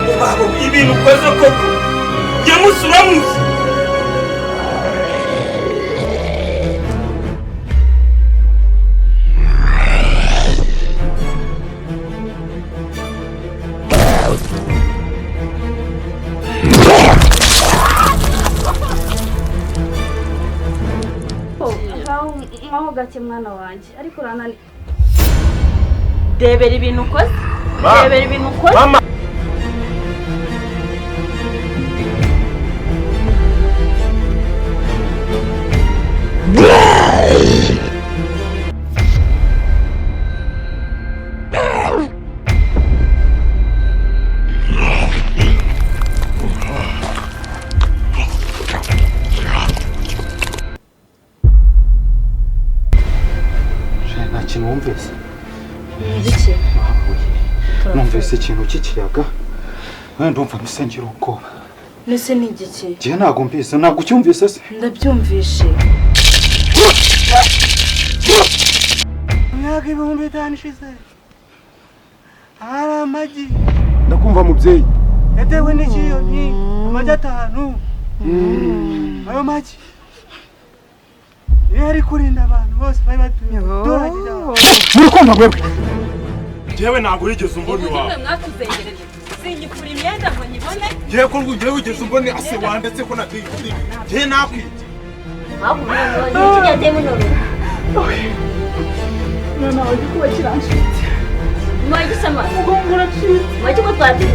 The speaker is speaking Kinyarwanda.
Vubaha ibintu ukoze koko Nyamunsi uramuzi aho gake mwana wanjye ariko uranani debera ibintu ukoze debera ibintu ukoze mama numvise iki numvise ikintu cy'ikiyaga wenda umva misengero ubwoba nese ni igiki je ntago mbise ntago cyumvise se ndabyumvishe myaka 5,000 ishize ara amagi ndakumva mubyeyi yatewe n'ikiyoni amagi 5 ayo magi yari kurinda abantu bose bari batuye doragira muri kumva mwebwe jewe ntago yigeze umboni wawe mwatuzengereje sinyikura imyenda ngo nyibone jewe ko rwugiye wigeze umboni ase wandetse ko natiyikuri je nakwije ahubwo none kijya demo none mwana waje kuba kiranshitse mwagisama ugongora citse mwaje ko twatiri